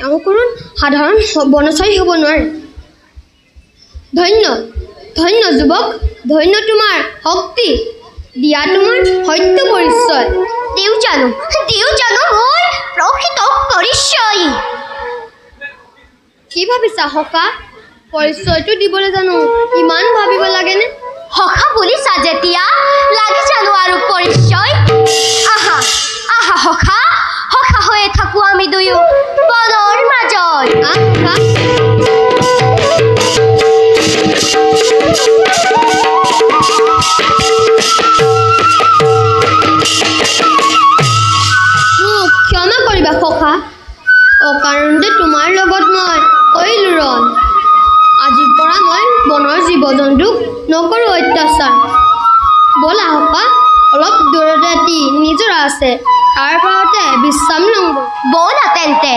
এওঁ কোনো সাধাৰণ বনচাৰী হ'ব নোৱাৰে ধন্য ধন্য যুৱক ধন্য তোমাৰ শক্তি দিয়া তোমাৰ সত্য পৰিচয় দেউ জানো মোৰ প্ৰকৃত পৰিচয় কি ভাবিছা সখা পৰিচয়টো দিবলৈ জানো ইমান ভাবিব লাগেনে সখা বুলিছা যেতিয়া লাগি জানো আৰু পৰিচয় আহা আহা সখা সখা হৈয়ে থাকো আমি দুয়ো বনৰ মাজত আহা ক্ষমা কৰিবা সখা অকাৰণতে তোমাৰ লগত মই কৰিলোঁ ৰণ আজিৰ পৰা মই বনৰ জীৱ জন্তুক নকৰোঁ অত্যাচাৰ ব'লা সখা অলপ দূৰতে এটি নিজৰা আছে তাৰ পৰাতে বিশ্ৰাম লওঁ ব'লা তেন্তে